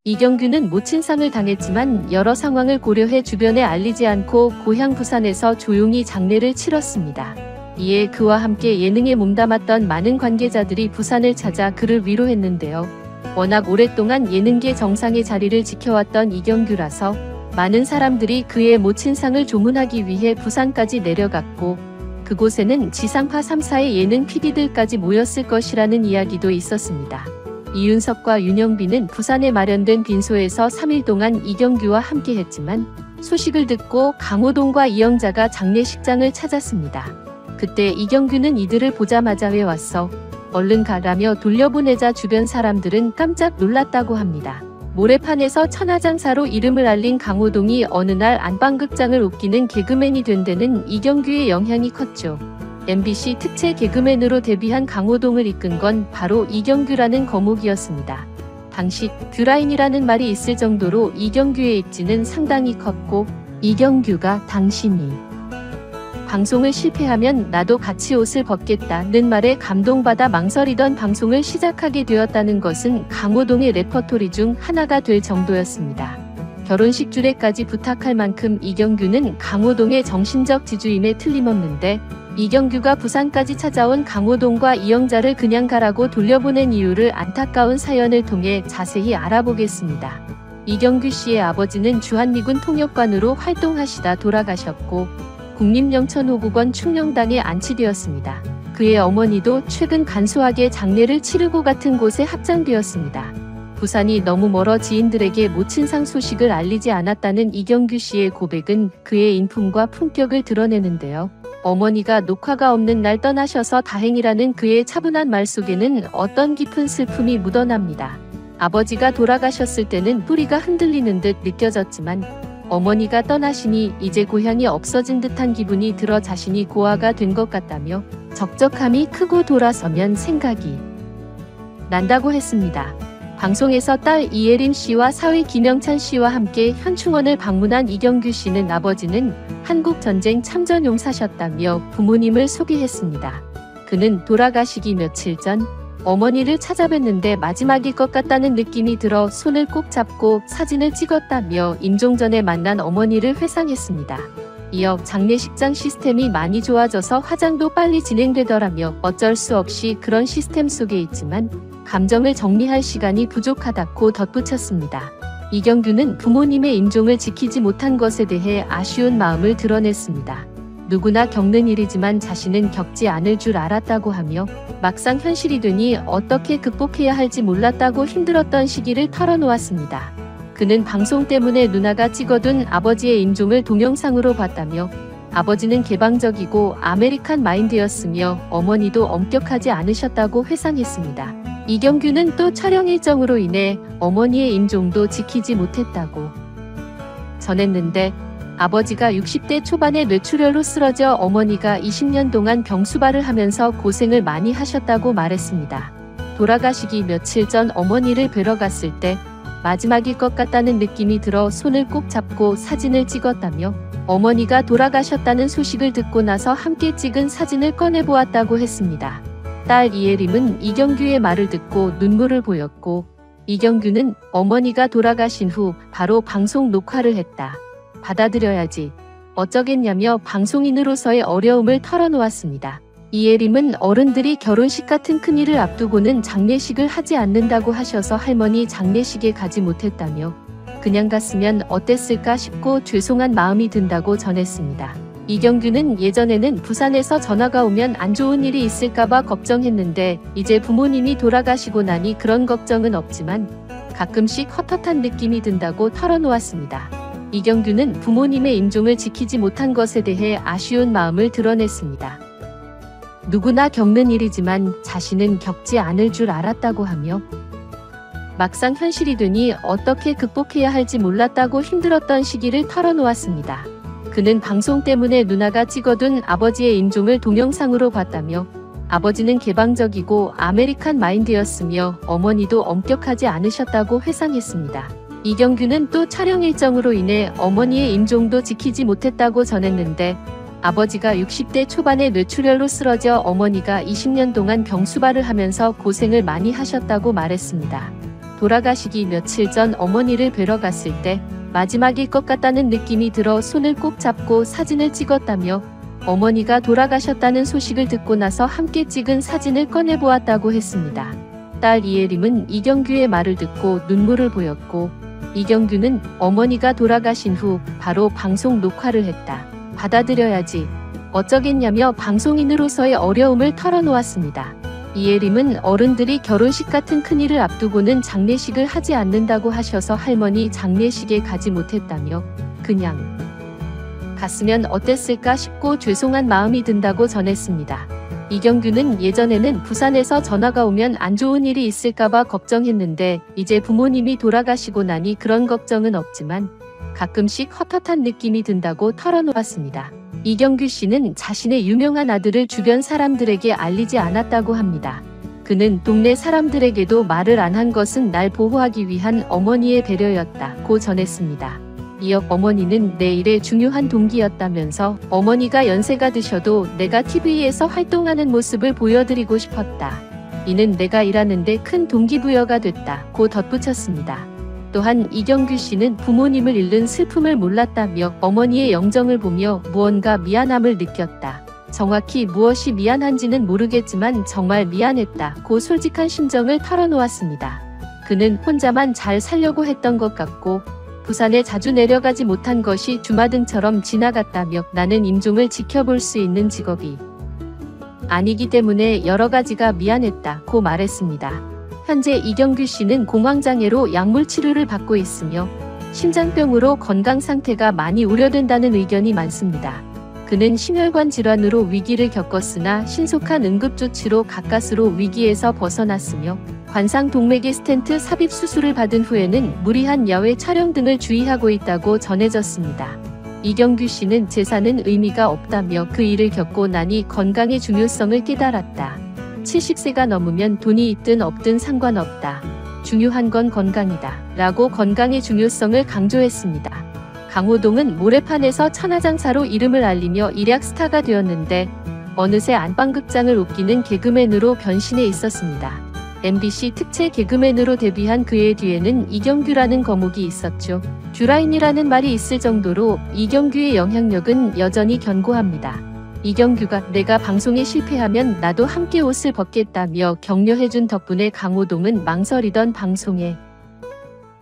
이경규는 모친상을 당했지만 여러 상황을 고려해 주변에 알리지 않고 고향 부산에서 조용히 장례를 치렀습니다. 이에 그와 함께 예능에 몸담았던 많은 관계자들이 부산을 찾아 그를 위로했는데요. 워낙 오랫동안 예능계 정상의 자리를 지켜왔던 이경규라서 많은 사람들이 그의 모친상을 조문하기 위해 부산까지 내려갔고 그곳에는 지상파 3사의 예능 PD들까지 모였을 것이라는 이야기도 있었습니다. 이윤석과 윤영빈은 부산에 마련된 빈소에서 3일 동안 이경규와 함께했지만 소식을 듣고 강호동과 이영자가 장례식장을 찾았습니다. 그때 이경규는 이들을 보자마자 왜 왔어? 얼른 가라며 돌려보내자 주변 사람들은 깜짝 놀랐다고 합니다. 모래판에서 천하장사로 이름을 알린 강호동이 어느 날 안방극장을 웃기는 개그맨이 된 데는 이경규의 영향이 컸죠. MBC 특채 개그맨으로 데뷔한 강호동을 이끈 건 바로 이경규라는 거목이었습니다. 당시 뷰라인이라는 말이 있을 정도로 이경규의 입지는 상당히 컸고 이경규가 당신이 방송을 실패하면 나도 같이 옷을 벗겠다는 말에 감동받아 망설이던 방송을 시작하게 되었다는 것은 강호동의 레퍼토리 중 하나가 될 정도였습니다. 결혼식 주례까지 부탁할 만큼 이경규는 강호동의 정신적 지주임에 틀림없는데 이경규가 부산까지 찾아온 강호동과 이영자를 그냥 가라고 돌려보낸 이유를 안타까운 사연을 통해 자세히 알아보겠습니다. 이경규 씨의 아버지는 주한미군 통역관으로 활동하시다 돌아가셨고 국립영천호국원 충령당에 안치되었습니다. 그의 어머니도 최근 간소하게 장례를 치르고 같은 곳에 합장되었습니다. 부산이 너무 멀어 지인들에게 모친상 소식을 알리지 않았다는 이경규 씨의 고백은 그의 인품과 품격을 드러내는데요. 어머니가 녹화가 없는 날 떠나셔서 다행이라는 그의 차분한 말 속에는 어떤 깊은 슬픔이 묻어납니다. 아버지가 돌아가셨을 때는 뿌리가 흔들리는 듯 느껴졌지만 어머니가 떠나시니 이제 고향이 없어진 듯한 기분이 들어 자신이 고아가 된 것 같다며 적적함이 크고 돌아서면 생각이 난다고 했습니다. 방송에서 딸 이예림 씨와 사위 김영찬 씨와 함께 현충원을 방문한 이경규 씨는 아버지는 한국전쟁 참전용사셨다며 부모님을 소개했습니다. 그는 돌아가시기 며칠 전 어머니를 찾아뵀는데 마지막일 것 같다는 느낌이 들어 손을 꼭 잡고 사진을 찍었다며 임종 전에 만난 어머니를 회상했습니다. 이어 장례식장 시스템이 많이 좋아져서 화장도 빨리 진행되더라며 어쩔 수 없이 그런 시스템 속에 있지만 감정을 정리할 시간이 부족하다고 덧붙였습니다. 이경규는 부모님의 임종을 지키지 못한 것에 대해 아쉬운 마음을 드러냈습니다. 누구나 겪는 일이지만 자신은 겪지 않을 줄 알았다고 하며 막상 현실이 되니 어떻게 극복해야 할지 몰랐다고 힘들었던 시기를 털어놓았습니다. 그는 방송 때문에 누나가 찍어둔 아버지의 임종을 동영상으로 봤다며 아버지는 개방적이고 아메리칸 마인드였으며 어머니도 엄격하지 않으셨다고 회상했습니다. 이경규는 또 촬영 일정으로 인해 어머니의 임종도 지키지 못했다고 전했는데 아버지가 60대 초반에 뇌출혈로 쓰러져 어머니가 20년 동안 병수발을 하면서 고생을 많이 하셨다고 말했습니다. 돌아가시기 며칠 전 어머니를 뵈러 갔을 때 마지막일 것 같다는 느낌이 들어 손을 꼭 잡고 사진을 찍었다며 어머니가 돌아가셨다는 소식을 듣고 나서 함께 찍은 사진을 꺼내보았다고 했습니다. 딸 이예림은 이경규의 말을 듣고 눈물을 보였고 이경규는 어머니가 돌아가신 후 바로 방송 녹화를 했다. 받아들여야지. 어쩌겠냐며 방송인으로서의 어려움을 털어놓았습니다. 이예림은 어른들이 결혼식 같은 큰일을 앞두고는 장례식을 하지 않는다고 하셔서 할머니 장례식에 가지 못했다며 그냥 갔으면 어땠을까 싶고 죄송한 마음이 든다고 전했습니다. 이경규는 예전에는 부산에서 전화가 오면 안 좋은 일이 있을까봐 걱정했는데 이제 부모님이 돌아가시고 나니 그런 걱정은 없지만 가끔씩 헛헛한 느낌이 든다고 털어놓았습니다. 이경규는 부모님의 임종을 지키지 못한 것에 대해 아쉬운 마음을 드러냈습니다. 누구나 겪는 일이지만 자신은 겪지 않을 줄 알았다고 하며 막상 현실이 되니 어떻게 극복해야 할지 몰랐다고 힘들었던 시기를 털어놓았습니다. 그는 방송 때문에 누나가 찍어둔 아버지의 임종을 동영상으로 봤다며 아버지는 개방적이고 아메리칸 마인드였으며 어머니도 엄격하지 않으셨다고 회상했습니다. 이경규는 또 촬영 일정으로 인해 어머니의 임종도 지키지 못했다고 전했는데 아버지가 60대 초반에 뇌출혈로 쓰러져 어머니가 20년 동안 병수발을 하면서 고생을 많이 하셨다고 말했습니다. 돌아가시기 며칠 전 어머니를 뵈러 갔을 때 마지막일 것 같다는 느낌이 들어 손을 꼭 잡고 사진을 찍었다며 어머니가 돌아가셨다는 소식을 듣고 나서 함께 찍은 사진을 꺼내보았다고 했습니다. 딸 이혜림은 이경규의 말을 듣고 눈물을 보였고, 이경규는 어머니가 돌아가신 후 바로 방송 녹화를 했다. 받아들여야지. 어쩌겠냐며 방송인으로서의 어려움을 털어놓았습니다. 이혜림은 어른들이 결혼식 같은 큰일을 앞두고는 장례식을 하지 않는다고 하셔서 할머니 장례식에 가지 못했다며 그냥 갔으면 어땠을까 싶고 죄송한 마음이 든다고 전했습니다. 이경규는 예전에는 부산에서 전화가 오면 안 좋은 일이 있을까봐 걱정했는데 이제 부모님이 돌아가시고 나니 그런 걱정은 없지만 가끔씩 헛헛한 느낌이 든다고 털어놓았습니다. 이경규 씨는 자신의 유명한 아들을 주변 사람들에게 알리지 않았다고 합니다. 그는 동네 사람들에게도 말을 안 한 것은 날 보호하기 위한 어머니의 배려였다고 전했습니다. 이어 어머니는 내 일의 중요한 동기였다면서 어머니가 연세가 드셔도 내가 TV에서 활동하는 모습을 보여드리고 싶었다. 이는 내가 일하는데 큰 동기부여가 됐다고 덧붙였습니다. 또한 이경규 씨는 부모님을 잃는 슬픔을 몰랐다며 어머니의 영정을 보며 무언가 미안함을 느꼈다. 정확히 무엇이 미안한지는 모르겠지만 정말 미안했다고 솔직한 심정을 털어놓았습니다. 그는 혼자만 잘 살려고 했던 것 같고 부산에 자주 내려가지 못한 것이 주마등처럼 지나갔다며 나는 임종을 지켜볼 수 있는 직업이 아니기 때문에 여러 가지가 미안했다고 말했습니다. 현재 이경규 씨는 공황장애로 약물 치료를 받고 있으며 심장병으로 건강 상태가 많이 우려된다는 의견이 많습니다. 그는 심혈관 질환으로 위기를 겪었으나 신속한 응급조치로 가까스로 위기에서 벗어났으며 관상동맥의 스텐트 삽입 수술을 받은 후에는 무리한 야외 촬영 등을 주의하고 있다고 전해졌습니다. 이경규 씨는 재산은 의미가 없다며 그 일을 겪고 나니 건강의 중요성을 깨달았다. 70세가 넘으면 돈이 있든 없든 상관없다. 중요한 건 건강이다. 라고 건강의 중요성을 강조했습니다. 강호동은 모래판에서 천하장사로 이름을 알리며 일약 스타가 되었는데 어느새 안방극장을 웃기는 개그맨으로 변신해 있었습니다. MBC 특채 개그맨으로 데뷔한 그의 뒤에는 이경규라는 거목이 있었죠. 듀라인이라는 말이 있을 정도로 이경규의 영향력은 여전히 견고합니다. 이경규가 내가 방송에 실패하면 나도 함께 옷을 벗겠다며 격려해준 덕분에 강호동은 망설이던 방송에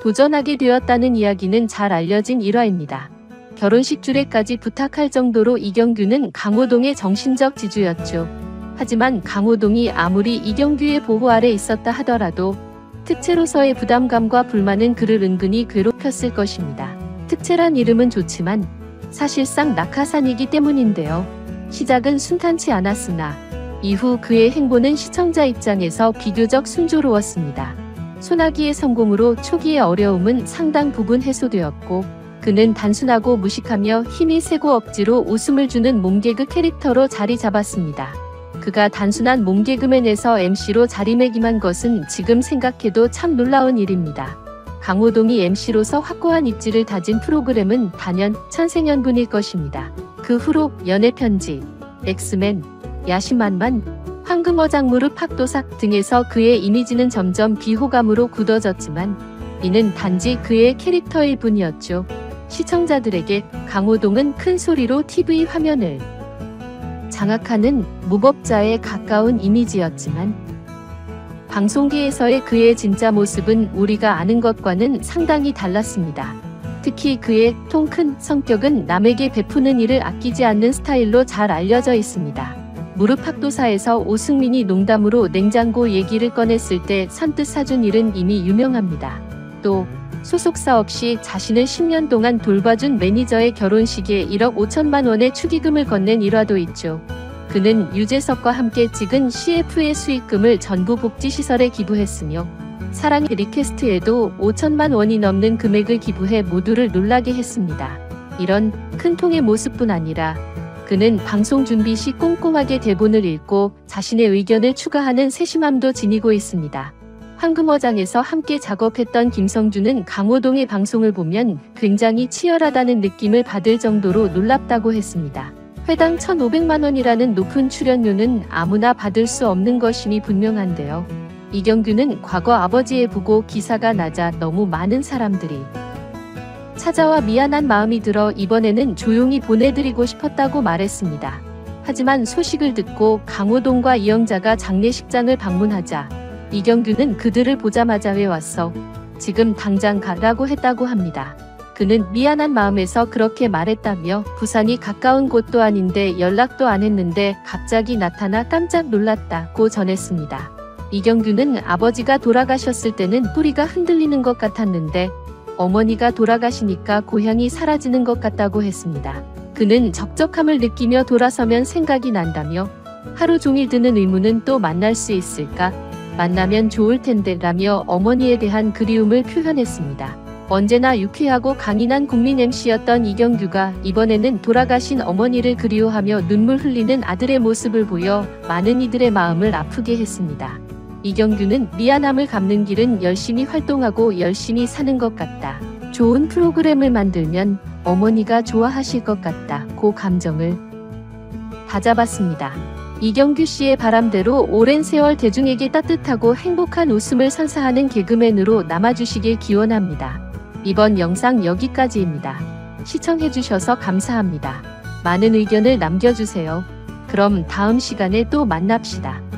도전하게 되었다는 이야기는 잘 알려진 일화입니다. 결혼식 주례까지 부탁할 정도로 이경규는 강호동의 정신적 지주였죠. 하지만 강호동이 아무리 이경규의 보호 아래 있었다 하더라도 특채로서의 부담감과 불만은 그를 은근히 괴롭혔을 것입니다. 특채란 이름은 좋지만 사실상 낙하산이기 때문인데요. 시작은 순탄치 않았으나 이후 그의 행보는 시청자 입장에서 비교적 순조로웠습니다. 소나기의 성공으로 초기의 어려움은 상당 부분 해소되었고 그는 단순하고 무식하며 힘이 세고 억지로 웃음을 주는 몸개그 캐릭터로 자리 잡았습니다. 그가 단순한 몸개그맨에서 MC로 자리매김한 것은 지금 생각해도 참 놀라운 일입니다. 강호동이 MC로서 확고한 입지를 다진 프로그램은 단연 천생연분일 것입니다. 그 후로 연애편지, 엑스맨, 야심만만, 황금어장무릎 학도삭 등에서 그의 이미지는 점점 비호감으로 굳어졌지만 이는 단지 그의 캐릭터일 뿐이었죠. 시청자들에게 강호동은 큰 소리로 TV 화면을 장악하는 무법자에 가까운 이미지였지만 방송계에서의 그의 진짜 모습은 우리가 아는 것과는 상당히 달랐습니다. 특히 그의 통 큰 성격은 남에게 베푸는 일을 아끼지 않는 스타일로 잘 알려져 있습니다. 무릎 학도사에서 오승민이 농담으로 냉장고 얘기를 꺼냈을 때 선뜻 사준 일은 이미 유명합니다. 또 소속사 없이 자신을 10년 동안 돌봐준 매니저의 결혼식에 1억 5천만 원의 축의금을 건넨 일화도 있죠. 그는 유재석과 함께 찍은 CF의 수익금을 전부 복지시설에 기부했으며 사랑 리퀘스트에도 5천만 원이 넘는 금액을 기부해 모두를 놀라게 했습니다. 이런 큰 통의 모습뿐 아니라 그는 방송 준비 시 꼼꼼하게 대본을 읽고 자신의 의견을 추가하는 세심함도 지니고 있습니다. 황금어장에서 함께 작업했던 김성주는 강호동의 방송을 보면 굉장히 치열하다는 느낌을 받을 정도로 놀랍다고 했습니다. 회당 1,500만 원이라는 높은 출연료는 아무나 받을 수 없는 것임이 분명한데요. 이경규는 과거 아버지의 부고 기사가 나자 너무 많은 사람들이 찾아와 미안한 마음이 들어 이번에는 조용히 보내드리고 싶었다고 말했습니다. 하지만 소식을 듣고 강호동과 이영자가 장례식장을 방문하자 이경규는 그들을 보자마자 왜 왔어? 지금 당장 가라고 했다고 합니다. 그는 미안한 마음에서 그렇게 말했다며 부산이 가까운 곳도 아닌데 연락도 안 했는데 갑자기 나타나 깜짝 놀랐다고 전했습니다. 이경규는 아버지가 돌아가셨을 때는 뿌리가 흔들리는 것 같았는데 어머니가 돌아가시니까 고향이 사라지는 것 같다고 했습니다. 그는 적적함을 느끼며 돌아서면 생각이 난다며 하루 종일 드는 의문은 또 만날 수 있을까? 만나면 좋을 텐데 라며 어머니에 대한 그리움을 표현했습니다. 언제나 유쾌하고 강인한 국민 MC였던 이경규가 이번에는 돌아가신 어머니를 그리워하며 눈물 흘리는 아들의 모습을 보여 많은 이들의 마음을 아프게 했습니다. 이경규는 미안함을 갚는 길은 열심히 활동하고 열심히 사는 것 같다. 좋은 프로그램을 만들면 어머니가 좋아하실 것 같다고 감정을 다잡았습니다. 이경규 씨의 바람대로 오랜 세월 대중에게 따뜻하고 행복한 웃음을 선사하는 개그맨으로 남아주시길 기원합니다. 이번 영상 여기까지입니다. 시청해주셔서 감사합니다. 많은 의견을 남겨주세요. 그럼 다음 시간에 또 만납시다.